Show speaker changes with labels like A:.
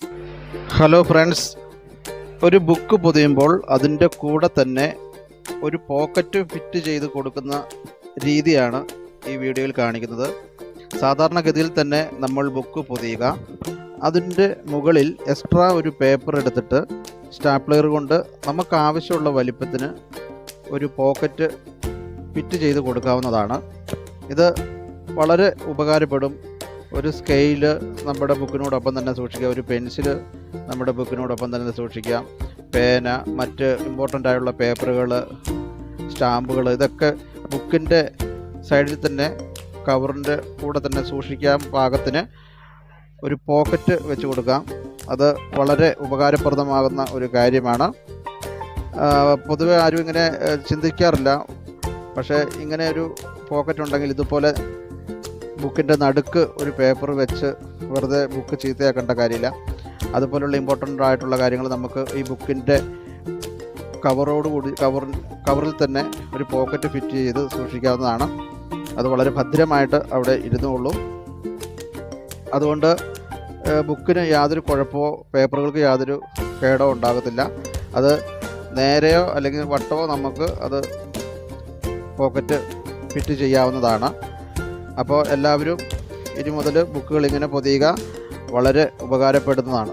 A: Hello friends, ഒരു book പൊതിയുമ്പോൾ അതിൻ്റെ കൂടെ തന്നെ ഒരു പോക്കറ്റ് ഫിറ്റ് ചെയ്ത് കൊടുക്കുന്ന രീതിയാണ് ഈ വീഡിയോയിൽ കാണിക്കുന്നത്. സാധാരണഗതിയിൽ തന്നെ നമ്മൾ ബുക്ക് പൊതിയുക, അതിൻ്റെ മുകളിൽ എക്സ്ട്രാ ഒരു പേപ്പർ എടുത്തിട്ട് സ്റ്റാപ്ലർ കൊണ്ട് നമുക്ക് ആവശ്യമുള്ള വലിപ്പത്തിന് ഒരു പോക്കറ്റ് ഫിറ്റ് ചെയ്ത് കൊടുക്കാവുന്നതാണ്. ഇത് വളരെ ഉപകാരപ്പെടും. ഒരു സ്കെയില് നമ്മുടെ ബുക്കിനോടൊപ്പം തന്നെ സൂക്ഷിക്കുക, ഒരു പെൻസില് നമ്മുടെ ബുക്കിനോടൊപ്പം തന്നെ സൂക്ഷിക്കാം, പേന, മറ്റ് ഇമ്പോർട്ടൻ്റ് ആയുള്ള പേപ്പറുകൾ, സ്റ്റാമ്പുകൾ, ഇതൊക്കെ ബുക്കിൻ്റെ സൈഡിൽ തന്നെ കവറിൻ്റെ കൂടെ തന്നെ സൂക്ഷിക്കാൻ പാകത്തിന് ഒരു പോക്കറ്റ് വെച്ച് കൊടുക്കാം. അത് വളരെ ഉപകാരപ്രദമാകുന്ന ഒരു കാര്യമാണ്. പൊതുവെ ആരും ഇങ്ങനെ ചിന്തിക്കാറില്ല. പക്ഷേ ഇങ്ങനെ ഒരു പോക്കറ്റ് ഉണ്ടെങ്കിൽ ഇതുപോലെ ബുക്കിൻ്റെ നടുക്ക് ഒരു പേപ്പർ വെച്ച് വെറുതെ ബുക്ക് ചീത്തയാക്കേണ്ട കാര്യമില്ല. അതുപോലുള്ള ഇമ്പോർട്ടൻ്റ് ആയിട്ടുള്ള കാര്യങ്ങൾ നമുക്ക് ഈ ബുക്കിൻ്റെ കവറിൽ തന്നെ ഒരു പോക്കറ്റ് ഫിറ്റ് ചെയ്ത് സൂക്ഷിക്കാവുന്നതാണ്. അത് വളരെ ഭദ്രമായിട്ട് അവിടെ ഇരുന്നുകൊള്ളും. അതുകൊണ്ട് ബുക്കിന് യാതൊരു കുഴപ്പമോ പേപ്പറുകൾക്ക് യാതൊരു കേടോ ഉണ്ടാകത്തില്ല. അത് നേരെയോ അല്ലെങ്കിൽ വട്ടമോ നമുക്ക് അത് പോക്കറ്റ് ഫിറ്റ് ചെയ്യാവുന്നതാണ്. അപ്പോൾ എല്ലാവരും ഇനി മുതൽ ബുക്കുകൾ ഇങ്ങനെ പൊതിയുക, വളരെ ഉപകാരപ്പെടുന്നതാണ്.